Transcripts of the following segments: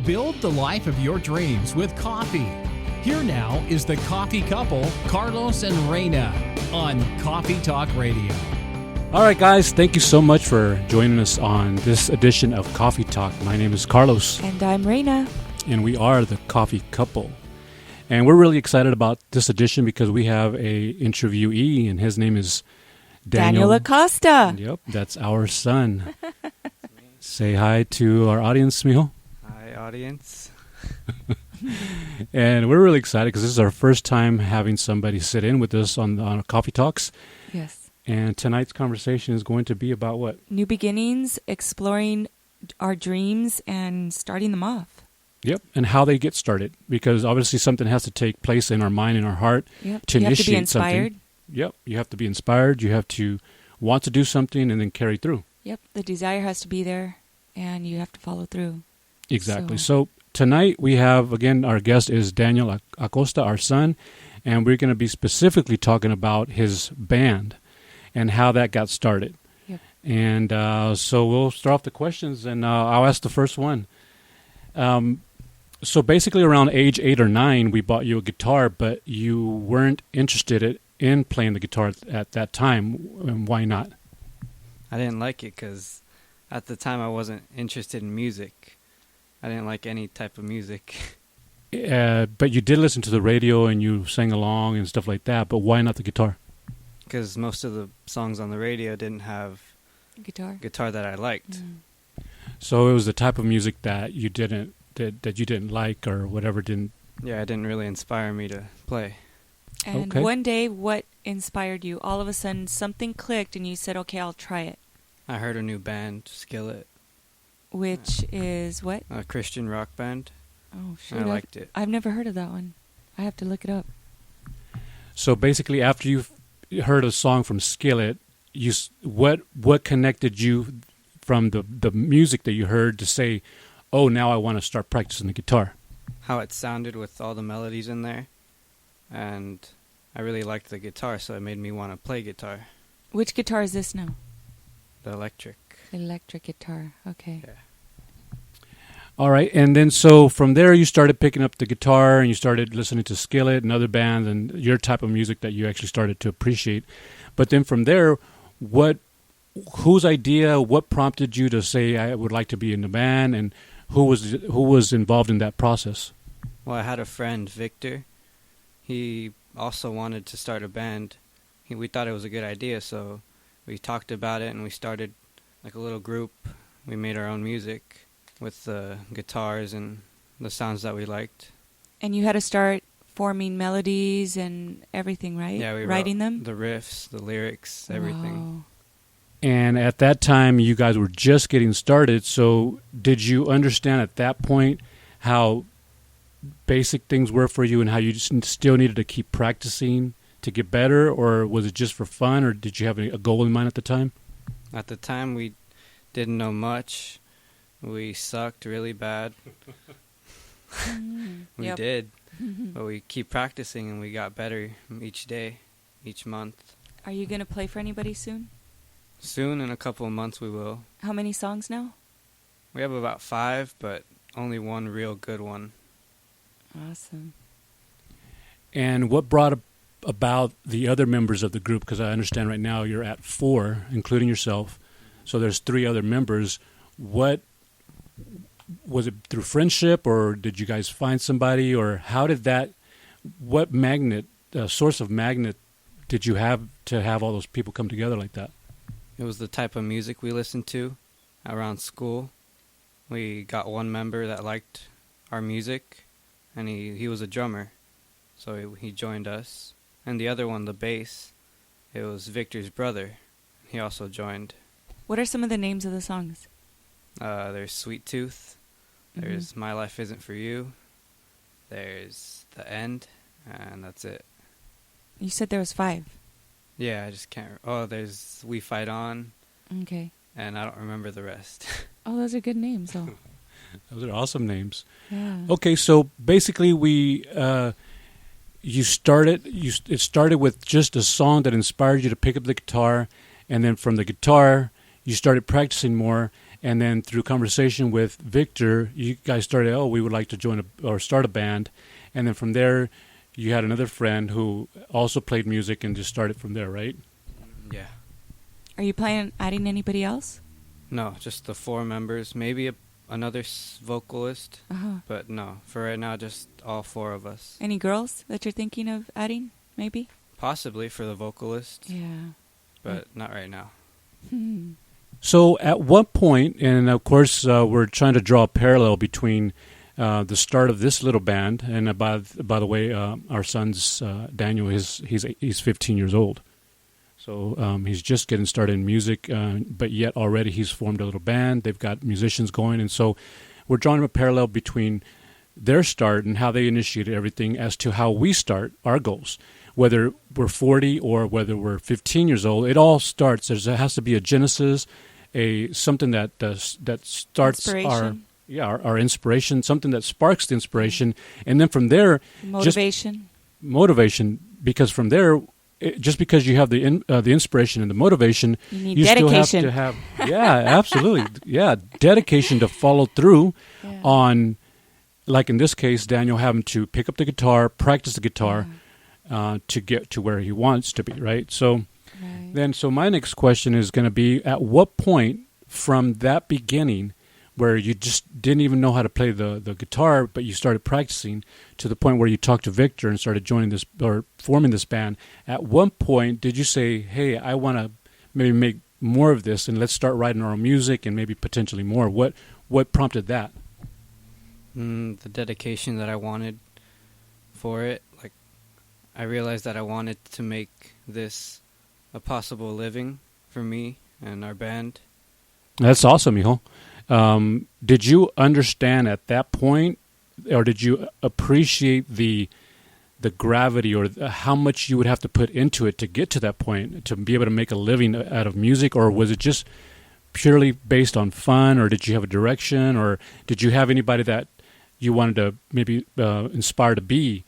Build the life of your dreams with coffee. Here now is the coffee couple, Carlos and Reina, on Coffee Talk Radio. All right, guys, thank you so much for joining us on this edition of Coffee Talk. My name is Carlos. And I'm Reina. And we are the coffee couple. And we're really excited about this edition because we have a interviewee, and his name is Daniel Acosta. Yep, that's our son. Say hi to our audience, mijo. Hi, audience. And we're really excited because this is our first time having somebody sit in with us on Coffee Talks. Yes. And tonight's conversation is going to be about what? New beginnings, exploring our dreams and starting them off. Yep, and how they get started. Because obviously something has to take place in our mind and our heart to initiate something. You have to be inspired. Yep, you have to be inspired. You have to want to do something and then carry through. Yep, the desire has to be there and you have to follow through. Exactly. So tonight we have, again, our guest is Daniel Acosta, our son, and we're going to be specifically talking about his band and how that got started. Yep. And so we'll start off the questions, and I'll ask the first one. So basically around age 8 or 9, we bought you a guitar, but you weren't interested in playing the guitar at that time. And why not? I didn't like it because at the time I wasn't interested in music. I didn't like any type of music. But you did listen to the radio and you sang along and stuff like that, but why not the guitar? Because most of the songs on the radio didn't have guitar that I liked. Mm. So it was the type of music that you didn't like or whatever didn't... Yeah, it didn't really inspire me to play. And one day, what inspired you? All of a sudden, something clicked and you said, okay, I'll try it. I heard a new band, Skillet. Which is what? A Christian rock band. Oh, shoot. I liked it. I've never heard of that one. I have to look it up. So basically, after you heard a song from Skillet, what connected you from the music that you heard to say, oh, now I want to start practicing the guitar? How it sounded with all the melodies in there. And I really liked the guitar, so it made me want to play guitar. Which guitar is this now? The electric. Electric guitar, okay. Yeah. All right, and then so from there you started picking up the guitar and you started listening to Skillet and other bands and your type of music that you actually started to appreciate. But then from there, whose idea, what prompted you to say I would like to be in the band, and who was involved in that process? Well, I had a friend, Victor. He also wanted to start a band. We thought it was a good idea, so we talked about it and we started like a little group. We made our own music with the guitars and the sounds that we liked. And you had to start forming melodies and everything, right? Yeah, we writing wrote them? the riffs, the lyrics, everything. Wow. And at that time, you guys were just getting started, so did you understand at that point how basic things were for you and how you just still needed to keep practicing to get better, or was it just for fun, or did you have a goal in mind at the time? At the time, we didn't know much. We sucked really bad. We did. But we keep practicing and we got better each day, each month. Are you going to play for anybody soon? Soon, in a couple of months, we will. How many songs now? We have about 5, but only one real good one. Awesome. And what brought about the other members of the group? Because I understand right now you're at 4, including yourself. So there's 3 other members. What was it, through friendship, or did you guys find somebody, or how did that? What source of magnet did you have to have all those people come together like that? It was the type of music we listened to around school. We got one member that liked our music, and he was a drummer, so he joined us. And the other one, the bass, it was Victor's brother. He also joined. What are some of the names of the songs? There's Sweet Tooth. There's My Life Isn't For You. There's The End, and that's it. You said there was 5. Yeah, I just can't. Oh, there's We Fight On. Okay. And I don't remember the rest. Oh, those are good names, though. Those are awesome names. Yeah. Okay, so basically it started with just a song that inspired you to pick up the guitar, and then from the guitar you started practicing more, and then through conversation with Victor, you guys started, we would like to join or start a band, and then from there, you had another friend who also played music and just started from there, right? Yeah. Are you planning on adding anybody else? No, just the 4 members. Maybe another vocalist, Uh-huh. but no. For right now, just all 4 of us. Any girls that you're thinking of adding, maybe? Possibly for the vocalist, Yeah. but not right now. So at what point, and of course we're trying to draw a parallel between the start of this little band, and by the way, our son's Daniel, he's 15 years old. So he's just getting started in music, but yet already he's formed a little band. They've got musicians going, and so we're drawing a parallel between their start and how they initiated everything as to how we start our goals. Whether we're 40 or whether we're 15 years old, it all starts. There has to be a genesis, something that starts our inspiration, something that sparks the inspiration, and then from there, motivation. Because from there, just because you have the inspiration and the motivation, you still have to have absolutely dedication to follow through on, like in this case, Daniel having to pick up the guitar, practice the guitar to get to where he wants to be, right? So so my next question is going to be, at what point from that beginning where you just didn't even know how to play the guitar, but you started practicing to the point where you talked to Victor and started joining this or forming this band, at one point did you say, hey, I want to maybe make more of this and let's start writing our own music and maybe potentially more? What prompted that? The dedication that I wanted for it. Like, I realized that I wanted to make this a possible living for me and our band. That's awesome, hijo. Did you understand at that point, or did you appreciate the gravity or how much you would have to put into it to get to that point, to be able to make a living out of music? Or was it just purely based on fun, or did you have a direction, or did you have anybody that you wanted to maybe inspire to be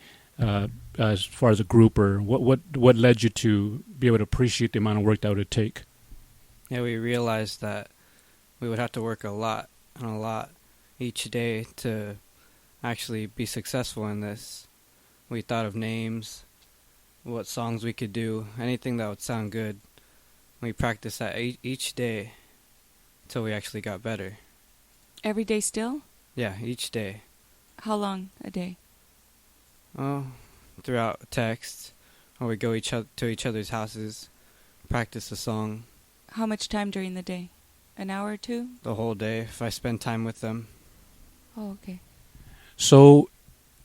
as far as a group, or what led you to be able to appreciate the amount of work that would take? Yeah, we realized that we would have to work a lot each day to actually be successful in this. We thought of names, what songs we could do, anything that would sound good. We practiced that each day until we actually got better. Every day still? Yeah, each day. How long a day? Oh, throughout text, or we go to each other's houses, practice a song. How much time during the day? An hour or two? The whole day, if I spend time with them. Oh, okay. So,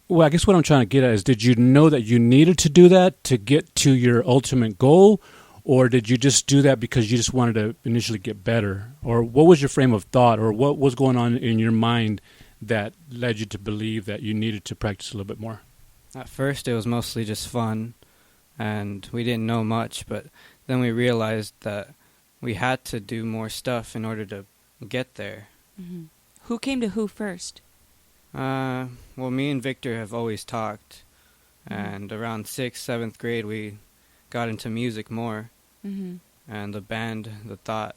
I guess what I'm trying to get at is, did you know that you needed to do that to get to your ultimate goal? Or did you just do that because you just wanted to initially get better? Or what was your frame of thought? Or what was going on in your mind that led you to believe that you needed to practice a little bit more? At first, it was mostly just fun, and we didn't know much, but then we realized that we had to do more stuff in order to get there. Mm-hmm. Who came to who first? Well, me and Victor have always talked, and around 6th, 7th grade, we got into music more, and the thought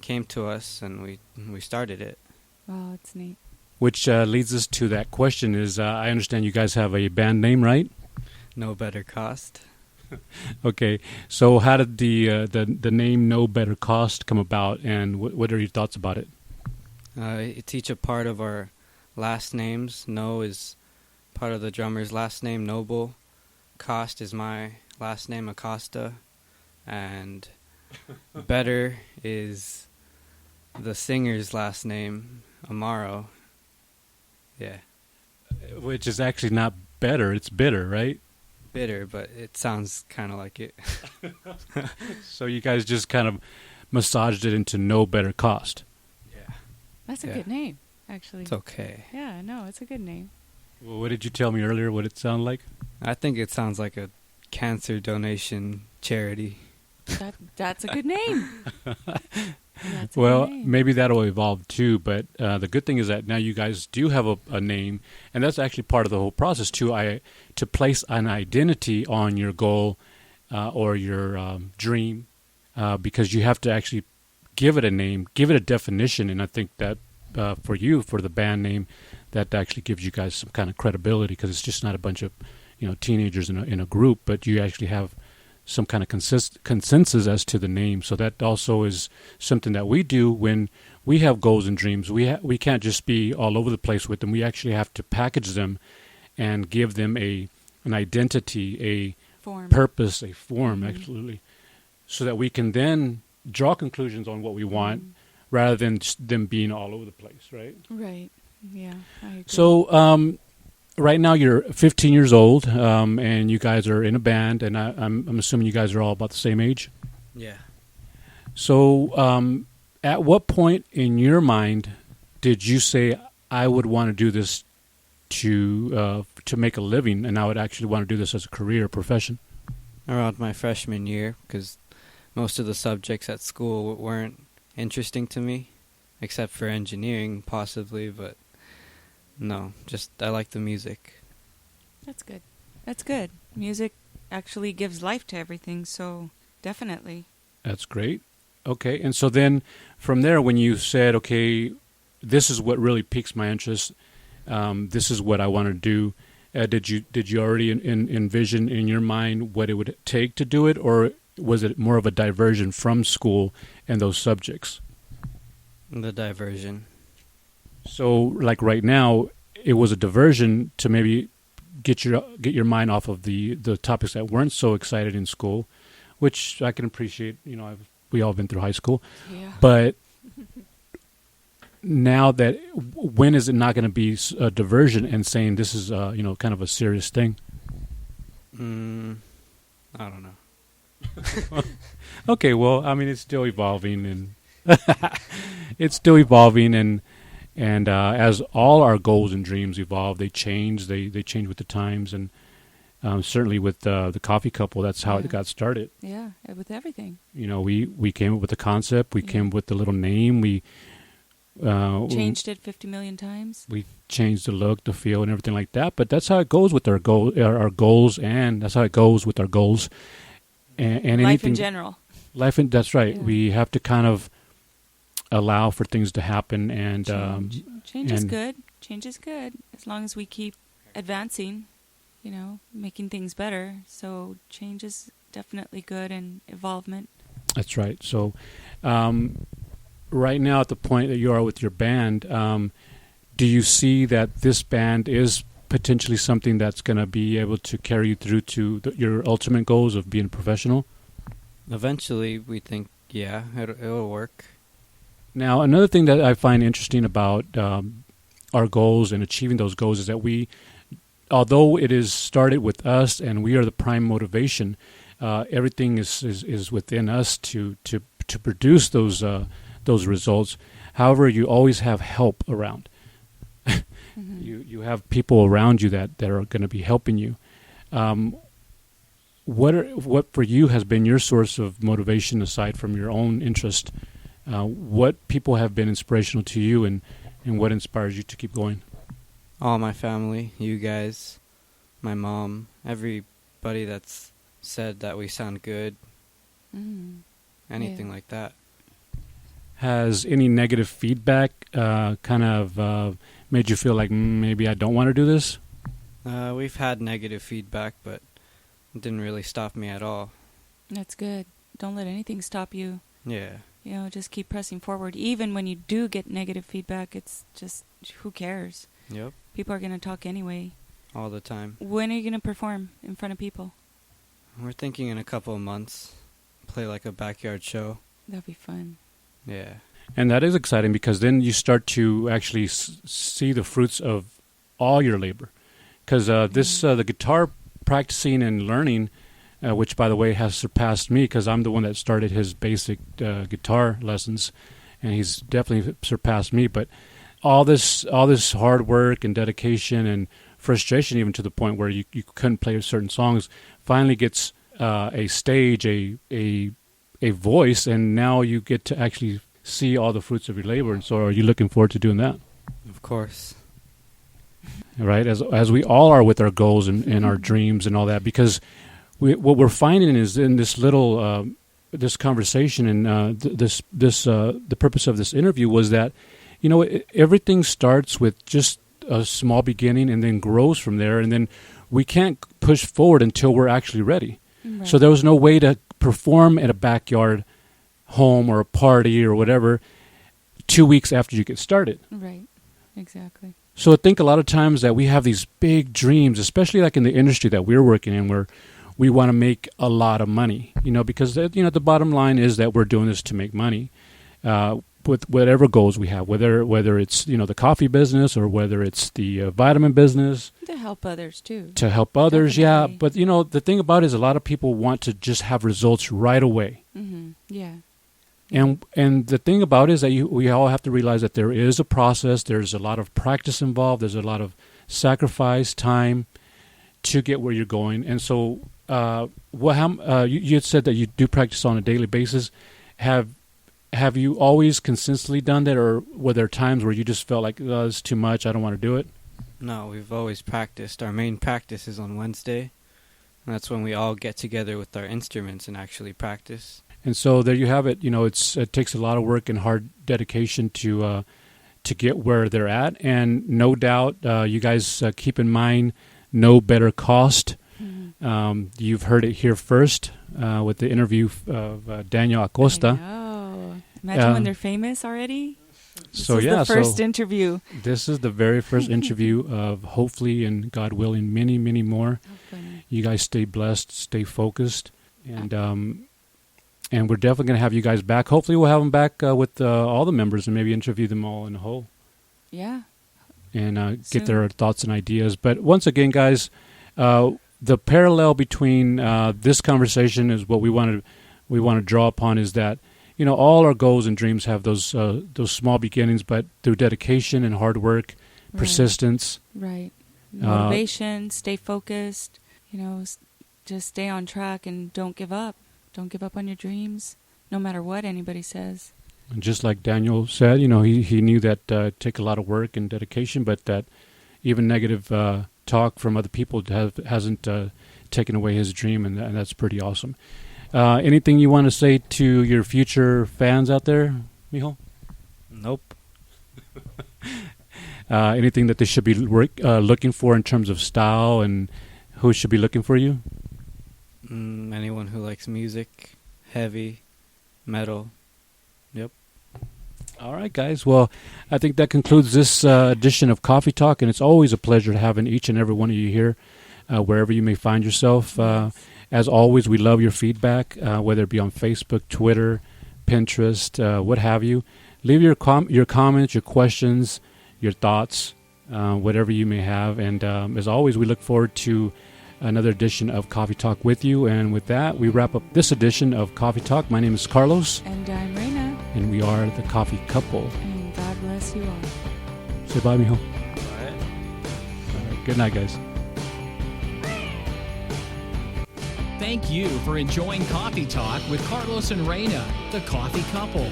came to us, and we started it. Wow, that's neat. Which leads us to that question is, I understand you guys have a band name, right? No Better Cost. Okay, so how did the name No Better Cost come about, and what are your thoughts about it? It's each a part of our last names. No is part of the drummer's last name, Noble. Cost is my last name, Acosta. And Better is the singer's last name, Amaro. Yeah. Which is actually not better, it's bitter, right? Bitter, but it sounds kind of like it. So you guys just kind of massaged it into No Better Cost. Yeah. That's a good name, actually. It's okay. Yeah, no, it's a good name. Well, what did you tell me earlier what it sounded like? I think it sounds like a cancer donation charity. That's a good name. Well, maybe that'll evolve too, but the good thing is that now you guys do have a name, and that's actually part of the whole process too. To place an identity on your goal or your dream, because you have to actually give it a name, give it a definition, and I think that for you, for the band name, that actually gives you guys some kind of credibility because it's just not a bunch of teenagers in a group, but you actually have some kind of consensus as to the name. So that also is something that we do when we have goals and dreams. We can't just be all over the place with them. We actually have to package them and give them an identity, a Form. purpose, a form, absolutely, so that we can then draw conclusions on what we want rather than just them being all over the place, right? Right. Yeah, I agree. So right now you're 15 years old, and you guys are in a band, and I'm assuming you guys are all about the same age. Yeah. So at what point in your mind did you say, I would want to do this to make a living, and I would actually want to do this as a career or profession? Around my freshman year, because most of the subjects at school weren't interesting to me, except for engineering, possibly, but no, just I like the music. That's good. That's good. Music actually gives life to everything, so definitely. That's great. Okay, and so then from there, when you said, okay, this is what really piques my interest, this is what I want to do, did you already envision in your mind what it would take to do it, or was it more of a diversion from school and those subjects? The diversion. So, like right now, it was a diversion to maybe get your mind off of the topics that weren't so excited in school, which I can appreciate. We all been through high school, Yeah. but now that when is it not going to be a diversion and saying this is kind of a serious thing? I don't know. Okay, well, I mean, it's still evolving, and and as all our goals and dreams evolve, they change. They change with the times, and certainly with the Coffee Couple, that's how it got started. Yeah, with everything. We came up with the concept. We came up with the little name. We Changed it 50 million times. We changed the look, the feel, and everything like that. But that's how it goes with our goals, and that's how it goes with our goals. And Life anything, in general. That's right. Yeah. We have to kind of allow for things to happen, and Change is good. Change is good as long as we keep advancing, making things better. So change is definitely good, and evolvement. That's right. So right now, at the point that you are with your band, do you see that this band is potentially something that's going to be able to carry you through to your ultimate goals of being a professional? Eventually, we think, yeah, it'll work. Now, another thing that I find interesting about our goals and achieving those goals is that although it is started with us and we are the prime motivation, everything is within us to produce those results. However, you always have help around. You have people around you that are going to be helping you. What for you has been your source of motivation aside from your own interest? What people have been inspirational to you, and what inspires you to keep going? All my family, you guys, my mom, everybody that's said that we sound good, anything like that. Has any negative feedback kind of made you feel like maybe I don't want to do this? We've had negative feedback, but it didn't really stop me at all. That's good. Don't let anything stop you. Yeah. Just keep pressing forward. Even when you do get negative feedback, it's just, who cares? Yep. People are going to talk anyway. All the time. When are you going to perform in front of people? We're thinking in a couple of months, play like a backyard show. That'd be fun. Yeah. And that is exciting because then you start to actually see the fruits of all your labor. Because the guitar practicing and learning, which, by the way, has surpassed me because I'm the one that started his basic guitar lessons, and he's definitely surpassed me. But all this hard work and dedication and frustration, even to the point where you couldn't play certain songs, finally gets a stage, a voice, and now you get to actually see all the fruits of your labor. And so are you looking forward to doing that? Of course. Right, as we all are with our goals and our dreams and all that, because what we're finding is in this little this conversation and the purpose of this interview was that, everything starts with just a small beginning and then grows from there, and then we can't push forward until we're actually ready. Right. So there was no way to perform at a backyard home or a party or whatever 2 weeks after you get started. Right. Exactly. So I think a lot of times that we have these big dreams, especially like in the industry that we're working in, where we want to make a lot of money, because the bottom line is that we're doing this to make money, with whatever goals we have, whether it's the coffee business or whether it's the vitamin business. To help others too. To help others, Definitely. yeah. But the thing about it is a lot of people want to just have results right away. Mm-hmm. Yeah. And the thing about it is that we all have to realize that there is a process. There's a lot of practice involved. There's a lot of sacrifice, time to get where you're going. And so, you had said that you do practice on a daily basis. Have you always consistently done that, or were there times where you just felt like, oh, it's too much, I don't want to do it? No, we've always practiced. Our main practice is on Wednesday, and that's when we all get together with our instruments and actually practice. And so there you have it. It takes a lot of work and hard dedication to get where they're at. And no doubt, you guys keep in mind, no better cost. Mm-hmm. You've heard it here first with the interview of Daniel Acosta. Imagine when they're famous already. This is the first interview. This is the very first interview of hopefully and God willing many, many more. Hopefully. You guys stay blessed, stay focused, and we're definitely going to have you guys back. Hopefully we'll have them back with all the members and maybe interview them all in a whole. Yeah. And get their thoughts and ideas. But once again, guys, the parallel between this conversation is what we want to draw upon is that, all our goals and dreams have those small beginnings, but through dedication and hard work, persistence. Right. Motivation, stay focused, just stay on track and don't give up. Don't give up on your dreams, no matter what anybody says. And just like Daniel said, he knew that take a lot of work and dedication, but that even negative talk from other people hasn't taken away his dream, and that's pretty awesome. Anything you want to say to your future fans out there, Mijo? Nope. Anything that they should be looking for in terms of style, and who should be looking for you? Anyone who likes music, heavy, metal. Yep. All right, guys. Well, I think that concludes this edition of Coffee Talk, and it's always a pleasure having each and every one of you here, wherever you may find yourself. As always, we love your feedback, whether it be on Facebook, Twitter, Pinterest, what have you. Leave your comments, your questions, your thoughts, whatever you may have. And as always, we look forward to another edition of Coffee Talk with you. And with that, we wrap up this edition of Coffee Talk. My name is Carlos. And I'm Reina. And we are the Coffee Couple. And God bless you all. Say bye, Mijo. Bye. All right. Good night, guys. Thank you for enjoying Coffee Talk with Carlos and Reina, the Coffee Couple.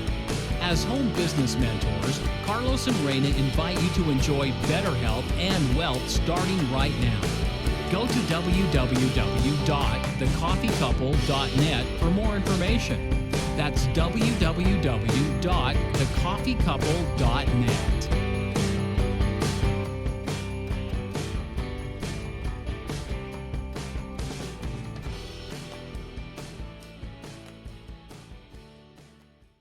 As home business mentors, Carlos and Reina invite you to enjoy better health and wealth starting right now. Go to www.thecoffeecouple.net for more information. That's www.thecoffeecouple.net.